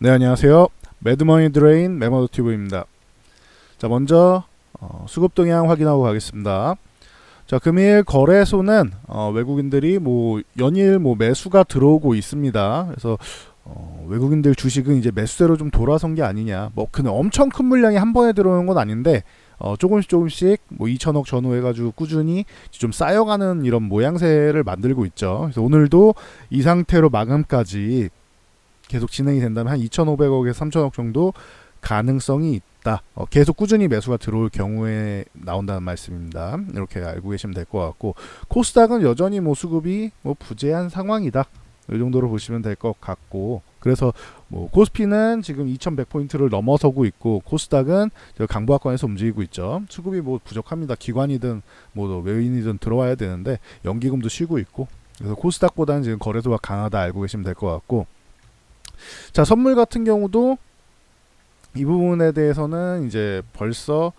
네, 안녕하세요. 매드머니 드레인 매머더튜브입니다. 자, 먼저 수급 동향 확인하고 가겠습니다. 자, 금일 거래소는 외국인들이 연일 매수가 들어오고 있습니다. 그래서 외국인들 주식은 이제 매수세로 좀 돌아선 게 아니냐. 그냥 엄청 큰 물량이 한 번에 들어오는 건 아닌데 조금씩 2천억 전후 해가지고 꾸준히 좀 쌓여가는 이런 모양새를 만들고 있죠. 그래서 오늘도 이 상태로 마감까지 계속 진행이 된다면 한 2,500억에서 3,000억 정도 가능성이 있다. 계속 꾸준히 매수가 들어올 경우에 나온다는 말씀입니다. 이렇게 알고 계시면 될 것 같고, 코스닥은 여전히 수급이 부재한 상황이다. 이 정도로 보시면 될 것 같고, 그래서 코스피는 지금 2,100포인트를 넘어서고 있고, 코스닥은 강보합권에서 움직이고 있죠. 수급이 부족합니다. 기관이든 외인이든 들어와야 되는데 연기금도 쉬고 있고, 그래서 코스닥보다는 지금 거래소가 강하다 알고 계시면 될 것 같고, 자, 선물 같은 경우도 이 부분에 대해서는 이제 벌써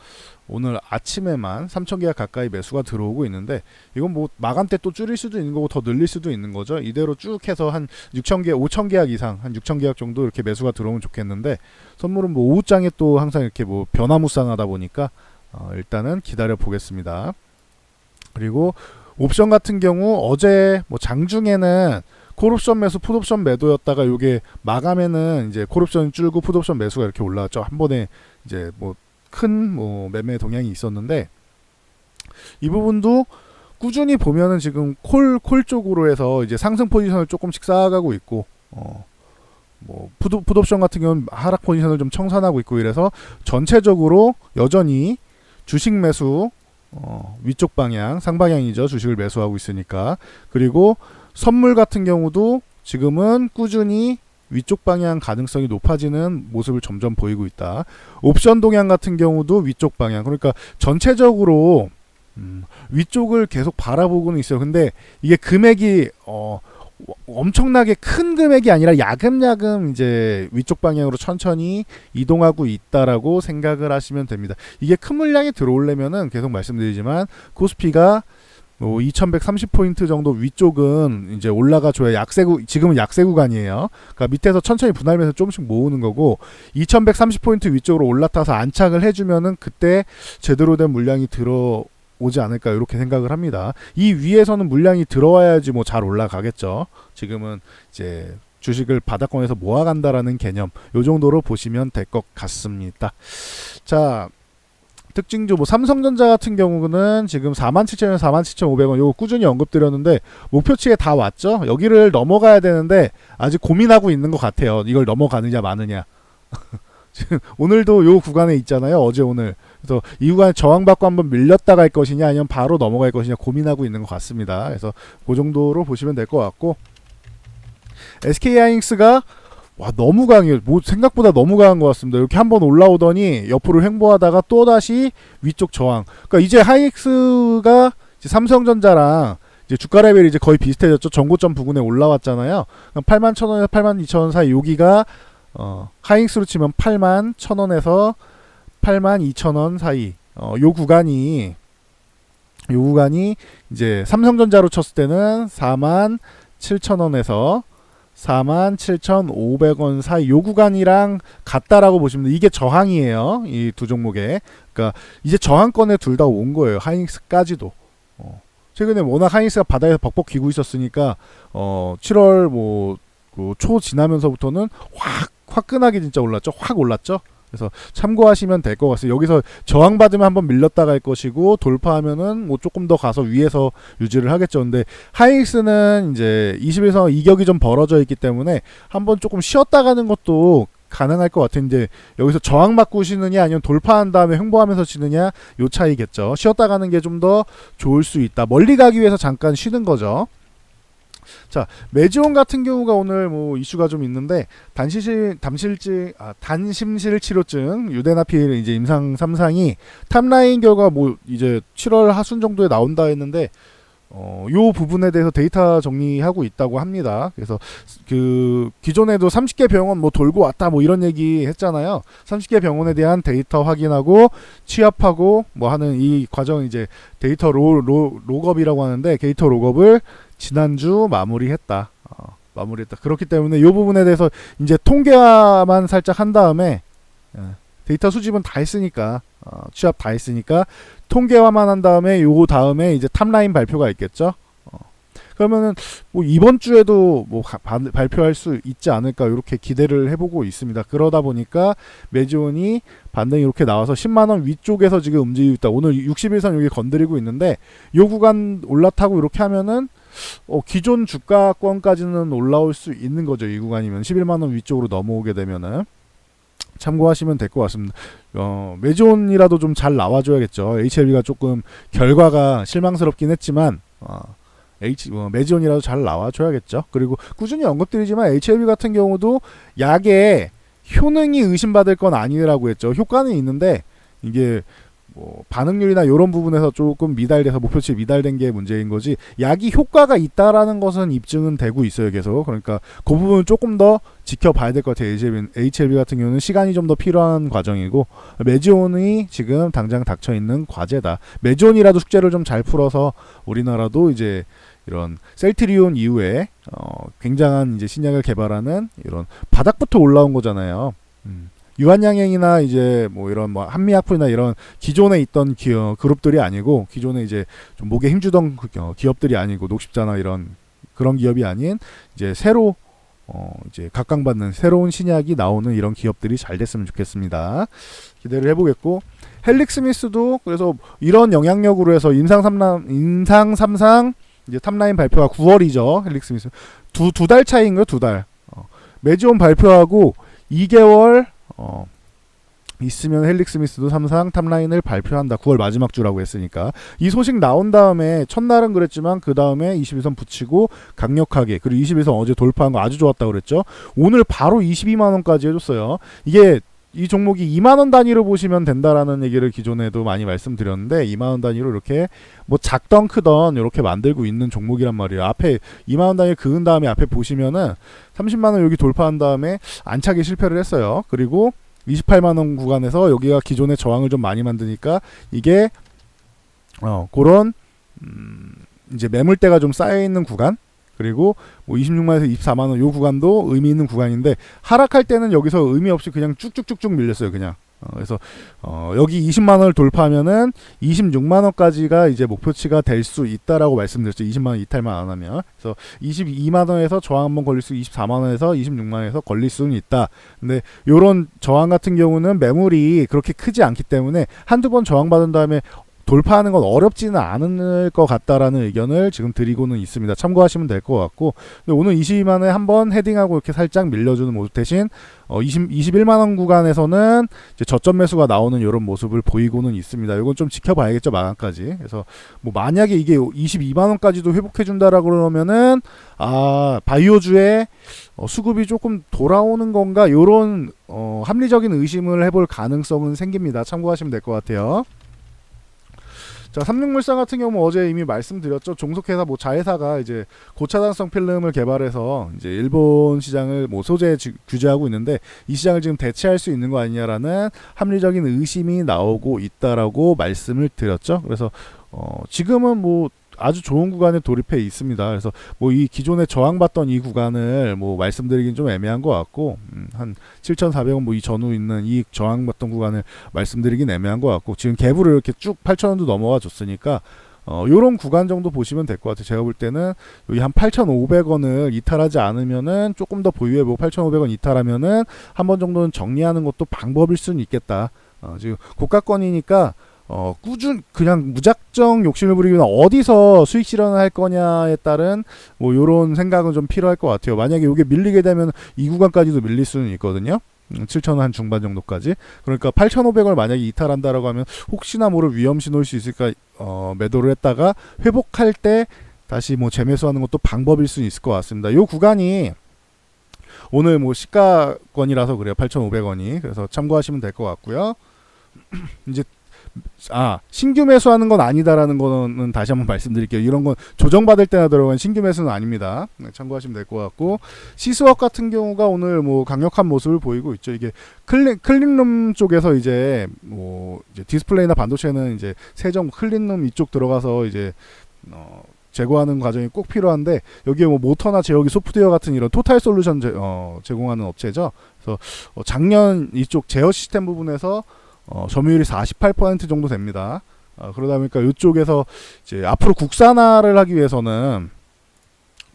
오늘 아침에만 3,000계약 가까이 매수가 들어오고 있는데, 이건 마감 때 또 줄일 수도 있는 거고 더 늘릴 수도 있는 거죠. 이대로 쭉 해서 한 6,000계약, 5,000계약 이상, 한 6,000계약 정도 이렇게 매수가 들어오면 좋겠는데, 선물은 오후장에 또 항상 이렇게 변화무쌍하다 보니까 일단은 기다려 보겠습니다. 그리고 옵션 같은 경우 어제 장중에는 콜옵션 매수, 풋옵션 매도였다가 요게 마감에는 이제 콜옵션이 줄고 풋옵션 매수가 이렇게 올라왔죠. 한 번에 이제 큰 매매 동향이 있었는데, 이 부분도 꾸준히 보면은 지금 콜 쪽으로 해서 이제 상승 포지션을 조금씩 쌓아가고 있고, 풋옵션 같은 경우는 하락 포지션을 좀 청산하고 있고, 이래서 전체적으로 여전히 주식 매수 위쪽 방향, 상방향이죠. 주식을 매수하고 있으니까. 그리고 선물 같은 경우도 지금은 꾸준히 위쪽 방향 가능성이 높아지는 모습을 점점 보이고 있다. 옵션 동향 같은 경우도 위쪽 방향. 그러니까 전체적으로 위쪽을 계속 바라보고는 있어요. 근데 이게 금액이 엄청나게 큰 금액이 아니라 야금야금 이제 위쪽 방향으로 천천히 이동하고 있다라고 생각을 하시면 됩니다. 이게 큰 물량이 들어오려면은 계속 말씀드리지만 코스피가 2130포인트 정도 위쪽은 이제 올라가줘야 지금은 약세 구간이에요. 그러니까 밑에서 천천히 분할면서 조금씩 모으는 거고, 2130포인트 위쪽으로 올라타서 안착을 해주면은 그때 제대로 된 물량이 들어오지 않을까 이렇게 생각을 합니다. 이 위에서는 물량이 들어와야지 잘 올라가겠죠. 지금은 이제 주식을 바닥권에서 모아간다라는 개념, 요 정도로 보시면 될 것 같습니다. 자, 특징주 삼성전자 같은 경우는 지금 47,000원, 47,500원 요거 꾸준히 언급드렸는데 목표치에 다 왔죠. 여기를 넘어가야 되는데 아직 고민하고 있는 것 같아요. 이걸 넘어가느냐 마느냐. 지금 오늘도 요 구간에 있잖아요. 어제 오늘. 그래서 이 구간에 저항받고 한번 밀렸다 갈 것이냐 아니면 바로 넘어갈 것이냐 고민하고 있는 것 같습니다. 그래서 그 정도로 보시면 될 것 같고, SK하이닉스가 너무 강해요. 생각보다 너무 강한 것 같습니다. 이렇게 한번 올라오더니 옆으로 횡보하다가 또다시 위쪽 저항. 그러니까 이제 하이닉스가 이제 삼성전자랑 이제 주가 레벨이 이제 거의 비슷해졌죠. 전고점 부근에 올라왔잖아요. 81,000원에서 82,000원 사이, 여기가 하이닉스로 치면 81,000원에서 82,000원 사이. 요 구간이 이제 삼성전자로 쳤을 때는 47,000원에서 47,500원 사이 요 구간이랑 같다라고 보시면 돼요. 이게 저항이에요. 이 두 종목에. 그러니까 이제 저항권에 둘 다 온 거예요. 하이닉스까지도. 최근에 워낙 하이닉스가 바닥에서 벅벅 기고 있었으니까 7월 초 지나면서부터는 화끈하게 진짜 올랐죠. 확 올랐죠. 그래서 참고하시면 될 것 같아요. 여기서 저항받으면 한번 밀렸다 갈 것이고, 돌파하면은 조금 더 가서 위에서 유지를 하겠죠. 근데 하이닉스는 이제 21선 이격이 좀 벌어져 있기 때문에 한번 조금 쉬었다 가는 것도 가능할 것 같은데, 여기서 저항받고 쉬느냐 아니면 돌파한 다음에 횡보하면서 치느냐 요 차이겠죠. 쉬었다 가는 게 좀 더 좋을 수 있다. 멀리 가기 위해서 잠깐 쉬는 거죠. 자, 메지온 같은 경우가 오늘 이슈가 좀 있는데, 단심실 치료증 유데나필 이제 임상 3상이 탑라인 결과 이제 7월 하순 정도에 나온다 했는데, 요 부분에 대해서 데이터 정리하고 있다고 합니다. 그래서 기존에도 30개 병원 돌고 왔다 이런 얘기 했잖아요. 30개 병원에 대한 데이터 확인하고 취합하고 하는 이 과정, 이제 데이터 록업이라고 하는데, 데이터 록업을 지난주 마무리했다. 마무리했다. 그렇기 때문에 이 부분에 대해서 이제 통계화만 살짝 한 다음에 데이터 수집은 다 했으니까 취합 다 했으니까 통계화만 한 다음에 요 다음에 이제 탑라인 발표가 있겠죠. 그러면은 뭐 이번 주에도 뭐 발표할 수 있지 않을까 이렇게 기대를 해보고 있습니다. 그러다 보니까 매지온이 반등이 이렇게 나와서 10만 원 위쪽에서 지금 움직이고 있다. 오늘 61선 여기 건드리고 있는데 요 구간 올라타고 이렇게 하면은 기존 주가권까지는 올라올 수 있는 거죠. 이 구간이면 11만 원 위쪽으로 넘어오게 되면은 참고하시면 될 것 같습니다. 매지온이라도 좀 잘 나와줘야겠죠. HLB가 조금 결과가 실망스럽긴 했지만 매지온이라도 잘 나와줘야겠죠. 그리고 꾸준히 언급드리지만 HLB 같은 경우도 약의 효능이 의심받을 건 아니라고 했죠. 효과는 있는데 이게 뭐 반응률이나 이런 부분에서 조금 미달돼서 목표치 미달된 게 문제인 거지 약이 효과가 있다라는 것은 입증은 되고 있어요. 계속. 그러니까 그 부분은 조금 더 지켜봐야 될 것 같아요. HLB 같은 경우는 시간이 좀 더 필요한 과정이고 매지온이 지금 당장 닥쳐있는 과제다. 매지온이라도 숙제를 좀 잘 풀어서 우리나라도 이제 이런 셀트리온 이후에 굉장한 이제 신약을 개발하는 이런 바닥부터 올라온 거잖아요. 유한양행이나 이제 뭐 이런 뭐 한미약품이나 이런 기존에 있던 그룹들이 아니고 기존에 이제 좀 목에 힘주던 기업들이 아니고 녹십자나 이런 그런 기업이 아닌 이제 새로 이제 각광받는 새로운 신약이 나오는 이런 기업들이 잘 됐으면 좋겠습니다. 기대를 해보겠고 헬릭스미스도 그래서 이런 영향력으로 해서 인상 3상 이제 탑라인 발표가 9월이죠. 헬릭스미스 두 달 차이인가요? 두 달. 매지온 발표하고 2개월 있으면 헬릭스미스도 3상 탑라인을 발표한다. 9월 마지막 주라고 했으니까 이 소식 나온 다음에 첫날은 그랬지만 그 다음에 21선 붙이고 강력하게 그리고 21선 어제 돌파한 거 아주 좋았다고 그랬죠. 오늘 바로 22만원까지 해줬어요. 이게 이 종목이 2만원 단위로 보시면 된다라는 얘기를 기존에도 많이 말씀드렸는데 2만원 단위로 이렇게 뭐 작던 크던 이렇게 만들고 있는 종목이란 말이에요. 앞에 2만원 단위 그은 다음에 앞에 보시면은 30만원 여기 돌파한 다음에 안착에 실패를 했어요. 그리고 28만원 구간에서 여기가 기존의 저항을 좀 많이 만드니까 이게 그런 이제 매물대가 좀 쌓여있는 구간 그리고 뭐 26만원에서 24만원 요 구간도 의미 있는 구간인데 하락할 때는 여기서 의미 없이 그냥 쭉쭉쭉쭉 밀렸어요. 그냥 그래서 여기 20만원을 돌파하면은 26만원까지가 이제 목표치가 될 수 있다라고 말씀드렸죠. 20만원 이탈만 안 하면. 그래서 22만원에서 저항 한번 걸릴 수 24만원에서 26만원에서 걸릴 수는 있다. 근데 요런 저항 같은 경우는 매물이 그렇게 크지 않기 때문에 한두 번 저항받은 다음에 돌파하는 건 어렵지는 않을 것 같다라는 의견을 지금 드리고는 있습니다. 참고하시면 될 것 같고 오늘 22만원에 한번 헤딩하고 이렇게 살짝 밀려주는 모습 대신 21만원 구간에서는 이제 저점 매수가 나오는 이런 모습을 보이고는 있습니다. 이건 좀 지켜봐야겠죠. 마감까지. 그래서 뭐 만약에 이게 22만원까지도 회복해준다라고 그러면은 바이오주의 수급이 조금 돌아오는 건가 이런 합리적인 의심을 해볼 가능성은 생깁니다. 참고하시면 될 것 같아요. 자, 삼육물산 같은 경우 어제 이미 말씀드렸죠. 종속회사 뭐 자회사가 이제 고차단성 필름을 개발해서 이제 일본 시장을 뭐 소재 규제하고 있는데 이 시장을 지금 대체할 수 있는 거 아니냐라는 합리적인 의심이 나오고 있다라고 말씀을 드렸죠. 그래서 지금은 뭐 아주 좋은 구간에 돌입해 있습니다. 그래서 뭐 이 기존에 저항받던 이 구간을 뭐 말씀드리긴 좀 애매한 것 같고 한 7,400원 뭐 이 전후 있는 이 저항받던 구간을 말씀드리긴 애매한 것 같고 지금 갭으로 이렇게 쭉 8,000원도 넘어와 줬으니까 요런 구간 정도 보시면 될 것 같아요. 제가 볼 때는 여기 한 8,500원을 이탈하지 않으면은 조금 더 보유해보고 8,500원 이탈하면은 한 번 정도는 정리하는 것도 방법일 수는 있겠다. 지금 고가권이니까 그냥 무작정 욕심을 부리기보다 어디서 수익 실현을 할 거냐에 따른 뭐 요런 생각은 좀 필요할 것 같아요. 만약에 이게 밀리게 되면 이 구간까지도 밀릴 수는 있거든요. 7,000원 한 중반 정도까지. 그러니까 8,500원을 만약에 이탈한다라고 하면 혹시나 모를 위험 신호일 수 있을까 매도를 했다가 회복할 때 다시 뭐 재매수하는 것도 방법일 수 있을 것 같습니다. 요 구간이 오늘 뭐 시가권이라서 그래요. 8,500원이. 그래서 참고하시면 될 것 같고요. 이제 신규 매수하는 건 아니다라는 거는 다시 한번 말씀드릴게요. 이런 건 조정받을 때나 들어간 신규 매수는 아닙니다. 참고하시면 될 것 같고 시스웍 같은 경우가 오늘 뭐 강력한 모습을 보이고 있죠. 이게 클린룸 쪽에서 이제 뭐 이제 디스플레이나 반도체는 이제 세정 클린룸 이쪽 들어가서 이제 제거하는 과정이 꼭 필요한데 여기에 뭐 모터나 제어기 소프트웨어 같은 이런 토탈 솔루션 제공하는 업체죠. 그래서 작년 이쪽 제어 시스템 부분에서 점유율이 48% 정도 됩니다. 그러다 보니까 이쪽에서 이제 앞으로 국산화를 하기 위해서는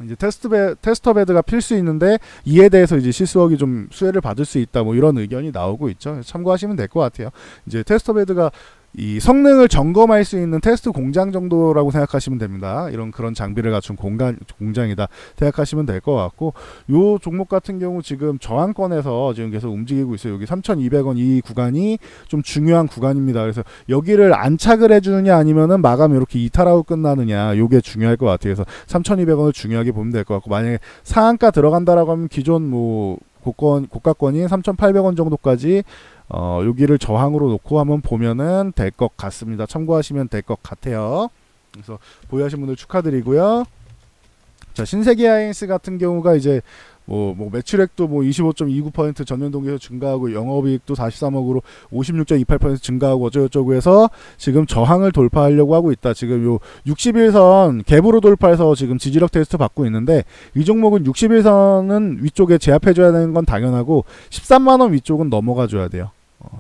이제 테스터 베드가 필수 있는데 이에 대해서 이제 시스웍이 좀 수혜를 받을 수 있다 뭐 이런 의견이 나오고 있죠. 참고하시면 될 것 같아요. 이제 테스터 베드가 이 성능을 점검할 수 있는 테스트 공장 정도라고 생각하시면 됩니다. 이런 그런 장비를 갖춘 공장이다 생각하시면 될 것 같고, 요 종목 같은 경우 지금 저항권에서 지금 계속 움직이고 있어요. 여기 3,200원 이 구간이 좀 중요한 구간입니다. 그래서 여기를 안착을 해주느냐 아니면은 마감 이렇게 이탈하고 끝나느냐, 요게 중요할 것 같아요. 그래서 3,200원을 중요하게 보면 될 것 같고, 만약에 상한가 들어간다라고 하면 기존 뭐 고가권인 3,800원 정도까지 여기를 저항으로 놓고 한번 보면은 될 것 같습니다. 참고하시면 될 것 같아요. 그래서 보유하신 분들 축하드리고요. 자, 신세계하이닉스 같은 경우가 이제 뭐 매출액도 뭐 25.29% 전년 동기에서 증가하고 영업이익도 43억으로 56.28% 증가하고 어쩌고저쩌고 해서 지금 저항을 돌파하려고 하고 있다. 지금 요 60일선 갭으로 돌파해서 지금 지지력 테스트 받고 있는데, 이 종목은 60일선은 위쪽에 제압해줘야 되는 건 당연하고 13만원 위쪽은 넘어가 줘야 돼요.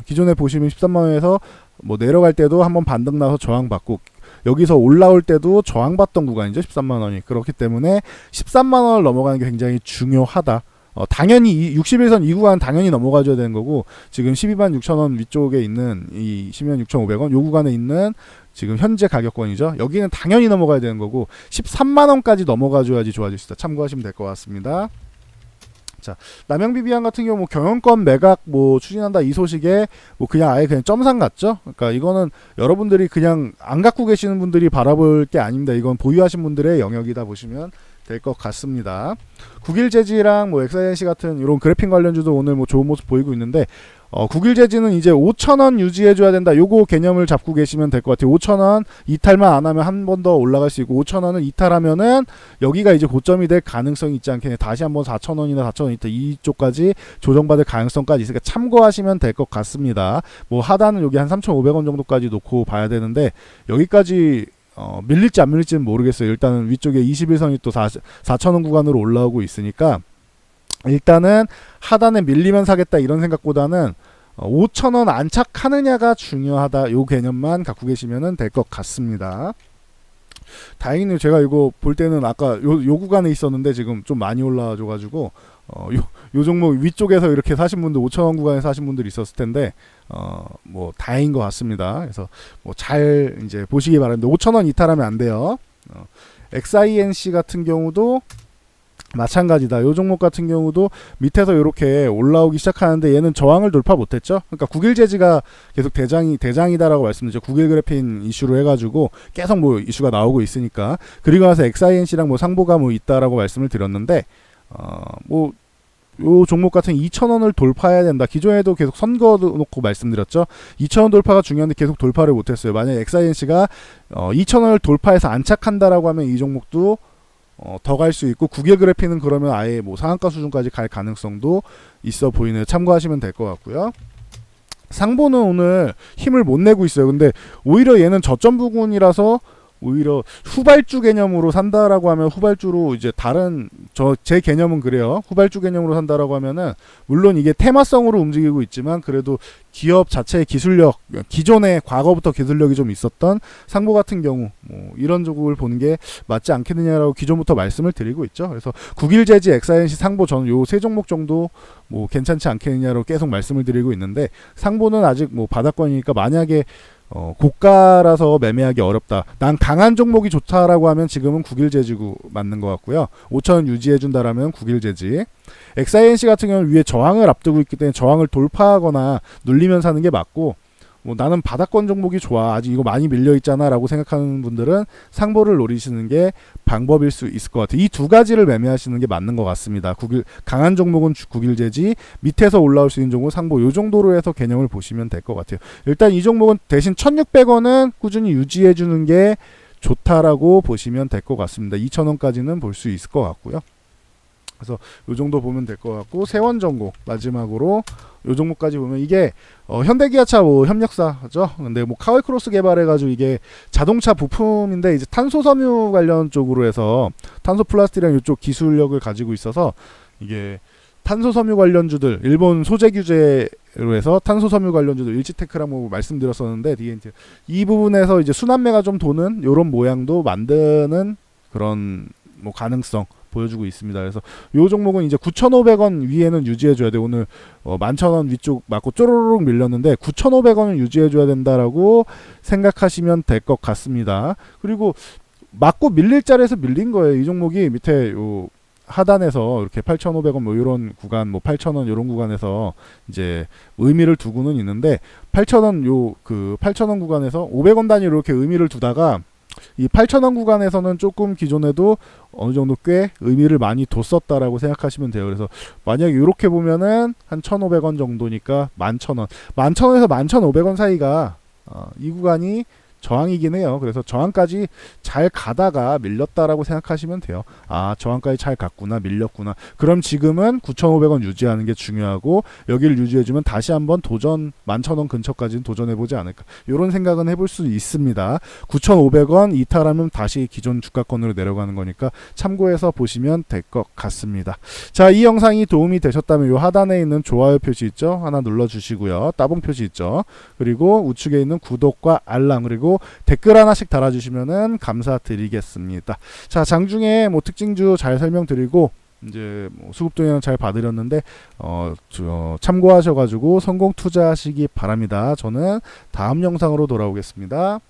기존에 보시면 13만원에서 뭐 내려갈 때도 한번 반등 나서 저항받고, 여기서 올라올 때도 저항받던 구간이죠. 13만원이. 그렇기 때문에 13만원을 넘어가는 게 굉장히 중요하다. 당연히 60일선 이 구간 당연히 넘어가줘야 되는 거고, 지금 12만 6천원 위쪽에 있는 이 12만 6,500원 요 구간에 있는 지금 현재 가격권이죠. 여기는 당연히 넘어가야 되는 거고 13만원까지 넘어가줘야지 좋아질 수 있다. 참고하시면 될 것 같습니다. 자, 남영비비안 같은 경우 뭐 경영권 매각 뭐 추진한다 이 소식에 뭐 그냥 아예 그냥 점상 같죠. 그러니까 이거는 여러분들이 그냥 안 갖고 계시는 분들이 바라볼 게 아닙니다. 이건 보유하신 분들의 영역이다 보시면 될 것 같습니다. 국일재지랑 뭐 엑사이엔시 같은 이런 그래픽 관련주도 오늘 뭐 좋은 모습 보이고 있는데, 국일재지는 이제 5,000원 유지해줘야 된다. 요거 개념을 잡고 계시면 될 것 같아요. 5,000원 이탈만 안 하면 한 번 더 올라갈 수 있고, 5,000원을 이탈하면은 여기가 이제 고점이 될 가능성이 있지 않겠냐. 다시 한번 4,000원이나 4,000원 이탈 이쪽까지 조정받을 가능성까지 있으니까 참고하시면 될 것 같습니다. 뭐 하단은 여기 한 3,500원 정도까지 놓고 봐야 되는데, 여기까지 밀릴지 안 밀릴지는 모르겠어요. 일단은 위쪽에 21선이 또 4,000원 구간으로 올라오고 있으니까 일단은 하단에 밀리면 사겠다 이런 생각보다는 5,000원 안착하느냐가 중요하다. 요 개념만 갖고 계시면 될 것 같습니다. 다행히 제가 이거 볼 때는 아까 요 구간에 있었는데 지금 좀 많이 올라와줘가지고 요 종목 위쪽에서 이렇게 사신 분들, 5,000원 구간에 사신 분들이 있었을 텐데 뭐 다행인 것 같습니다. 그래서 뭐 잘 이제 보시기 바랍니다. 5,000원 이탈하면 안 돼요. XINC 같은 경우도 마찬가지다. 요 종목 같은 경우도 밑에서 이렇게 올라오기 시작하는데 얘는 저항을 돌파 못했죠. 그러니까 국일재지가 계속 대장이다라고 말씀드렸죠. 국일 그래핀 이슈로 해가지고 계속 뭐 이슈가 나오고 있으니까. 그리고 나서 XINC랑 뭐 상보가 뭐 있다라고 말씀을 드렸는데, 뭐 요 종목 같은 2,000원을 돌파해야 된다. 기존에도 계속 선거 놓고 말씀드렸죠. 2,000원 돌파가 중요한데 계속 돌파를 못했어요. 만약 XINC가 2,000원을 돌파해서 안착한다라고 하면 이 종목도 더 갈 수 있고, 국일 그래피는 그러면 아예 뭐 상한가 수준까지 갈 가능성도 있어 보이네요. 참고하시면 될 것 같고요. 상보는 오늘 힘을 못 내고 있어요. 근데 오히려 얘는 저점 부근이라서 오히려 후발주 개념으로 산다라고 하면, 후발주로 이제 다른 제 개념은 그래요. 후발주 개념으로 산다라고 하면은 물론 이게 테마성으로 움직이고 있지만 그래도 기업 자체의 기술력, 기존에 과거부터 기술력이 좀 있었던 상보 같은 경우 뭐 이런 쪽을 보는 게 맞지 않겠느냐라고 기존부터 말씀을 드리고 있죠. 그래서 국일재지, XINC, 상보 저는 요 세 종목 정도 뭐 괜찮지 않겠느냐로 계속 말씀을 드리고 있는데, 상보는 아직 뭐 바닥권이니까 만약에 고가라서 매매하기 어렵다. 난 강한 종목이 좋다라고 하면 지금은 국일재지구 맞는 것 같고요. 5,000원 유지해준다라면 국일재지. XINC 같은 경우는 위에 저항을 앞두고 있기 때문에 저항을 돌파하거나 눌리면 사는 게 맞고, 뭐 나는 바닥권 종목이 좋아, 아직 이거 많이 밀려있잖아 라고 생각하는 분들은 상보를 노리시는 게 방법일 수 있을 것 같아요. 이 두 가지를 매매하시는 게 맞는 것 같습니다. 강한 종목은 국일재지, 밑에서 올라올 수 있는 종목은 상보, 요 정도로 해서 개념을 보시면 될 것 같아요. 일단 이 종목은 대신 1,600원은 꾸준히 유지해주는 게 좋다라고 보시면 될 것 같습니다. 2,000원까지는 볼 수 있을 것 같고요. 그래서 요 정도 보면 될 것 같고, 세원전공 마지막으로 요 종목까지 보면 이게 현대기아차 뭐 협력사죠. 근데 뭐 카웨크로스 개발해가지고 이게 자동차 부품인데 이제 탄소 섬유 관련 쪽으로 해서 탄소 플라스틱이랑 이쪽 기술력을 가지고 있어서 이게 탄소 섬유 관련주들 일본 소재 규제로 해서 탄소 섬유 관련주들 일지테크라고 뭐 말씀드렸었는데 DNT 이 부분에서 이제 순환매가 좀 도는 요런 모양도 만드는 그런 뭐 가능성 보여주고 있습니다. 그래서 요 종목은 이제 9,500원 위에는 유지해줘야 돼. 오늘 11,000원 위쪽 맞고 쪼르륵 밀렸는데 9,500원은 유지해줘야 된다라고 생각하시면 될 것 같습니다. 그리고 맞고 밀릴 자리에서 밀린 거예요. 이 종목이 밑에 요 하단에서 이렇게 8,500원 뭐 이런 구간 뭐 8,000원 이런 구간에서 이제 의미를 두고는 있는데 8,000원 요 그 8,000원 구간에서 500원 단위로 이렇게 의미를 두다가 이 8,000원 구간에서는 조금 기존에도 어느 정도 꽤 의미를 많이 뒀었다라고 생각하시면 돼요. 그래서 만약에 이렇게 보면은 한 1,500원 정도니까 11,000원, 11,000원에서 11,500원 사이가 이 구간이 저항이긴 해요. 그래서 저항까지 잘 가다가 밀렸다라고 생각하시면 돼요. 아, 저항까지 잘 갔구나, 밀렸구나. 그럼 지금은 9,500원 유지하는 게 중요하고 여기를 유지해주면 다시 한번 도전 11,000원 근처까지는 도전해보지 않을까. 이런 생각은 해볼 수 있습니다. 9,500원 이탈하면 다시 기존 주가권으로 내려가는 거니까 참고해서 보시면 될 것 같습니다. 자, 이 영상이 도움이 되셨다면 이 하단에 있는 좋아요 표시 있죠? 하나 눌러주시고요. 따봉 표시 있죠? 그리고 우측에 있는 구독과 알람 그리고 댓글 하나씩 달아주시면은 감사드리겠습니다. 자, 장중에 뭐 특징주 잘 설명드리고 이제 뭐 수급 동향 잘 봐드렸는데 참고하셔가지고 성공 투자하시기 바랍니다. 저는 다음 영상으로 돌아오겠습니다.